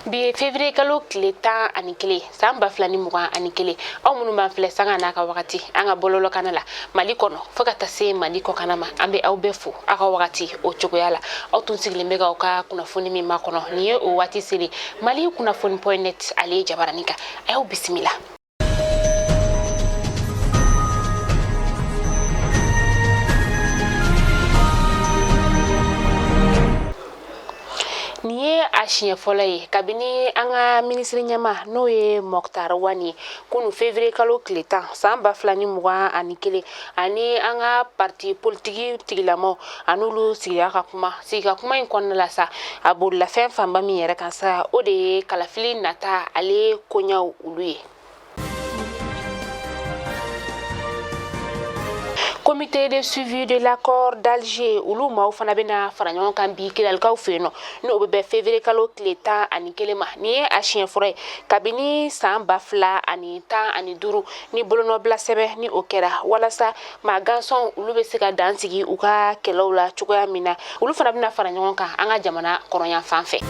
Bi février kalo tile 11 san 2021 aw minnu b'an filɛ sanga n'a ka wagati an ka bɔlɔlɔ kana la Mali kɔnɔ fo ka taa se Mali kɔkana ma an bɛ aw bɛɛ fo aw ka wagati o cogoya la aw tun sigilen bɛ k'aw ka kunnafoni min makɔnɔ nin ye o waati seli Mali kunnafoni.net ale jabarani kan a y'aw bisimila. Ni ye a siɲɛ fɔlɔ ye kabini an ka minisiri ɲɛma n'o ye Moktar Wani kunu février kalo tile 10 san 2021 ani an ka parti politique tigilamɔw an'olu sigira ka kuma in kɔnɔna la sa a bolila fɛn fanba min yɛrɛ kan sa o de ye kalafili nata ale koɲaw olu ye. Comité de suivi de l'accord d'Alger olu maaw fana bɛna fara ɲɔgɔn kan bi kiralikaw fɛ yen nɔ n'o bɛ bɛn février kalo tile 11 ma ni ye a siɲɛ fɔlɔ ye kabini san 2015 ni bolonɔbila sɛbɛn ni o kɛra walasa maa gansɔn olu bɛ se ka dan sigi u ka kɛlɛw la cogoya min na olu fana bɛna fara ɲɔgɔn kan an ka jamana kɔrɔyan fan fɛ.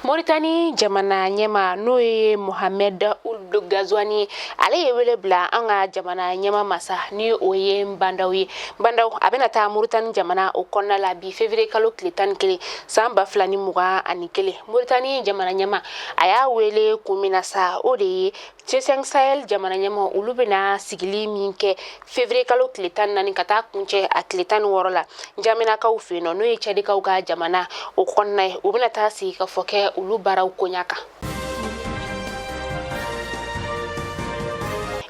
Mauritanie jamana ɲɛma n'o ye Mohamed Ould Ghazouani ale ye wele bila an ka jamana ɲɛma masa ni o ye Bandaw ye. Bandaw a bɛna taa Mauritanie jamana o kɔnɔna la bi février kalo tile 11 san 2021 Mauritanie jamana ɲɛma a y'a wele kun min na sa o de ye C5 Sahel jamana ɲɛma olu bɛna sigili min kɛ février kalo tile 14 ka taa kuncɛ a tile 16 la Njaminakaw fɛ yen nɔ n'o ye Tchadikaw ka jamana o kɔnɔna ye u bɛna taa sigi ka fɔ kɛ olu baaraw koɲa kan.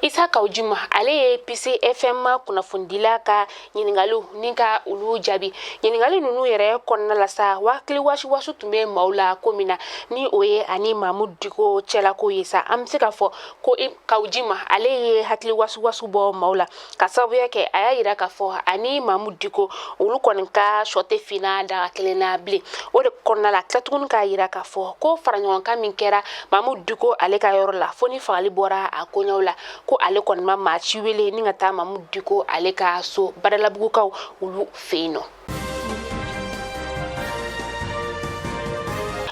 Isa Kawjima ale ye PCFM kunnafondila ka ɲininkaliw ni ka olu jaabi ɲininkali ninnu yɛrɛ kɔnɔna la sa wakili wasiwasu tun bɛ maaw la ko min na ni o ye ani Mamudu Diko cɛlako ye sa an bɛ se ka fɔ ko Kawjima ale ye hakili wasiwasu bɔ maaw la ka sababuya kɛ a y'a yira k'a fɔ ani Mamudu Diko olu kɔni ka sɔ tɛ finna daga kelen na bilen o de kɔnɔna la tila tuguni k'a yira k'a fɔ ko faraɲɔgɔnkan min kɛra Mamudu Diko ale ka yɔrɔ la fo ni fagali bɔra a koɲaw la ko ale kɔni ma maa ci wele ni ka taa Mamudu Diko ale ka so Badalabugukaw olu fɛ yen nɔ.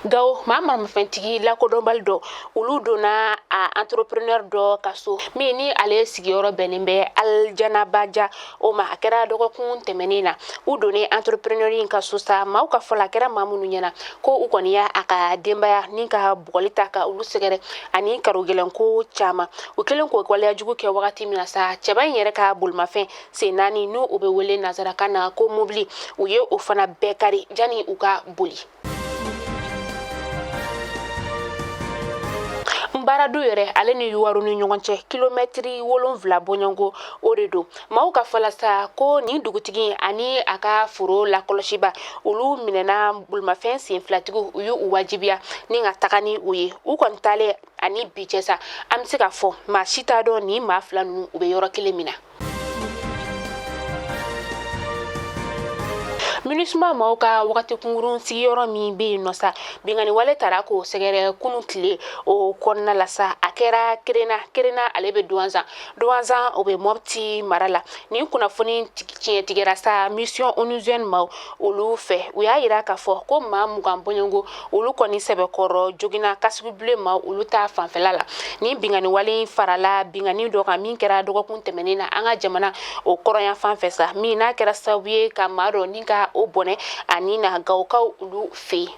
Gawo maa maramafɛntigi lakodɔnbali dɔ olu donna a entrepreneur dɔ ka so min ni ale sigiyɔrɔ bɛnnen bɛ Aljanabaja o ma a kɛra dɔgɔkun tɛmɛnen na u donnen entrepreneur in ka so sa maaw ka fɔla a kɛra maa minnu ɲɛna ko u kɔni y'a a ka denbaya ni ka bugɔli ta ka olu sɛgɛrɛ ani karogɛlɛnko caman u kɛlen k'o waleyajugu kɛ wagati min na sa cɛba in yɛrɛ ka bolimafɛn sen 4 n'o o bɛ wele nazarakan na ko mobili u ye o fana bɛɛ kari jani u ka boli. Baaradu yɛrɛ ale ni Yuwaru ni ɲɔgɔn cɛ kilomɛtiri 7 bɔɲɔgɔnko o de don maaw ka fɔla sa ko nin dugutigi ani a ka foro lakɔlɔsiba olu minɛna bolimafɛn sen 2tigiw u y'u wajibiya ni ka taga ni u ye u kɔni talen ani bi cɛ sa an bɛ se ka fɔ maa si t'a dɔn ni maa fila ninnu u bɛ yɔrɔ kelen min na. MINUSMA maaw ka wagati kunkurun sigiyɔrɔ min bɛ yen nɔ sa bingani wale taara k'o sɛgɛrɛ kunu tile o kɔnɔna la sa a kɛra Kirena ale bɛ Douanzan o bɛ Mopti mara la nin kunnafoni tiɲɛtigɛra sa mission onusienne maaw olu fɛ u y'a yira k'a fɔ ko maa 20 bɔɲɔgɔnko olu kɔni sɛbɛkɔrɔ joginna Kasibilen maaw olu ta fanfɛla la nin bingani wale farala bingani dɔ kan min kɛra dɔgɔkun tɛmɛnen na an ka jamana o kɔrɔyan fan fɛ sa min n'a kɛra sababu ye ka maa dɔ ni ka o bɔnɛ ani na Gawukaw olu fɛ.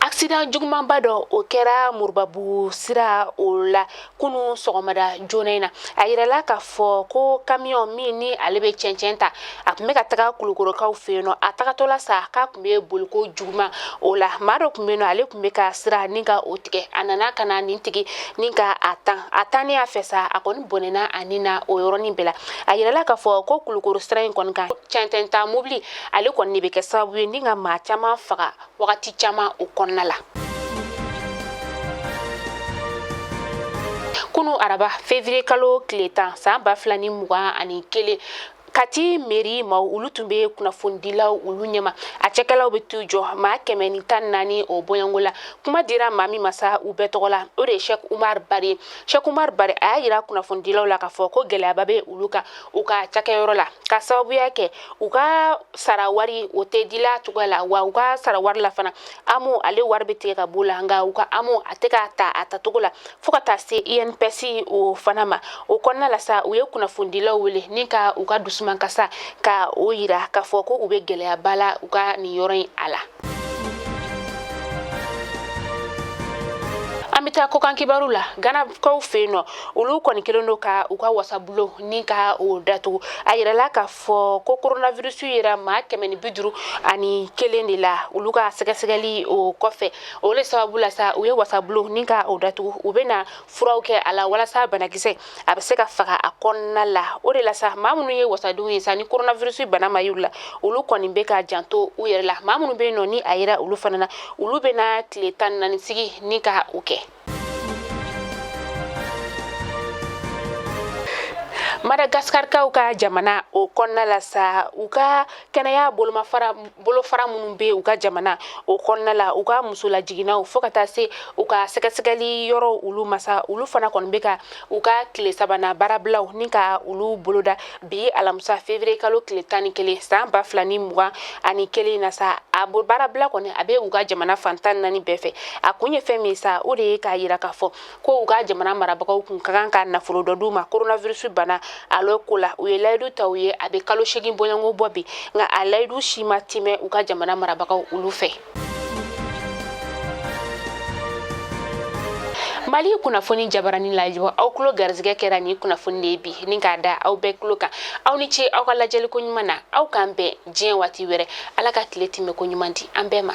Accident jugumanba dɔ o kɛra Moribabugu sira o la kunu sɔgɔmada joona in na a yirala k'a fɔ ko camion min ni ale bɛ cɛncɛn ta a tun bɛ ka taga Kulukorokaw fɛ yen nɔ a tagatɔla sa k'a tun bɛ boliko juguman o la maa dɔ tun bɛ yen nɔ ale tun bɛ ka sira ni ka o tigɛ a nana ka na nin tigi ni ka a tan y'a fɛ sa a kɔni bɔnɛna ani na o yɔrɔnin bɛɛ la a yirala k'a fɔ ko Kulukoro sira in kɔni kan cɛncɛn ta mobili ale kɔni de bɛ kɛ sababu ye ni ka maa caman faga wagati caman o kɔnɔna la. Kunu araba février kalo tile 10 san 2021 kati meri ma ulu tumbe kunnafondila ulu ɲɛma a cɛkɛlaw be t'u jɔ maa 114 o boɲangola kuma dira maa min masa u bɛɛ tɔgɔ la o de ye Sheikh Umar Bare. Sheikh Umar Bare a y'a yira kunnafonidilaw la k'a fɔ ko gɛlɛyaba bɛ ulu kan u ka cakɛyɔrɔ la ka sababuya kɛ u ka sara wari o tɛ dila cogoya la wa u ka sara wari la fana amo ale wari bɛ tigɛ ka bɔ la nka u ka amo a tɛ ka ta a tacogo la fo ka taa se INPS o fana ma o kɔnɔna la sa u ye kunnafonidilaw wele ni ka u ka dusuman kasa ka o yira k'a fɔ ko u bɛ gɛlɛyaba la u ka nin yɔrɔ in a la. An bɛ taa kokan kibaru la Ganakaw fɛ yen nɔ olu kɔni kelen don ka u ka wasabulo ni ka o datugu a yirala k'a fɔ ko coronavirus yera maa 151 de la olu ka sɛgɛsɛgɛli o kɔfɛ o le sababu la sa u ye wasabulo ni ka o datugu u bɛna furaw kɛ a la walasa banakisɛ a bɛ se ka faga a kɔnɔna la o de la sa maa minnu ye wasadenw ye sa ni coronavirus bana ma y'u la olu kɔni bɛ ka janto u yɛrɛ la maa minnu bɛ yen nɔ ni a yera olu fana na olu bɛna tile 14 sigi ni ka o kɛ. Madagaskarkaw ka jamana o kɔnɔna la sa u ka kɛnɛya bolofara minnu bɛ u ka jamana o kɔnɔna la u ka musolajiginaw fo ka taa se u ka sɛgɛsɛgɛli yɔrɔ olu masa olu fana kɔni bɛ ka u ka tile sabanan baarabilaw ni ka olu boloda bi alamisa février kalo tile 11 san 2021 na sa a baarabila kɔni a bɛ u ka jamana fantan 4 bɛɛ fɛ a kun ye fɛn min sa o de ye k'a yira k'a fɔ ko u ka jamana marabagaw kun ka kan ka nafolo dɔ d'u ma coronavirus bana alo ko la u ye layidu ta u ye a bɛ kalo 8 bɔɲɔngo bɔ bi nka a layidu si ma tɛmɛ u ka jamana marabagaw olu fɛ. Mali kunnafoni jabarani lajɔ aw kulo garizigɛ kɛra ni kunnafoni de bi ni k'a da aw bɛɛ kulo kan aw ni ce aw ka lajɛliko ɲuman na aw k'an bɛn diɲɛ waati wɛrɛ ala ka tile tɛmɛ ko ɲuman di an bɛɛ ma.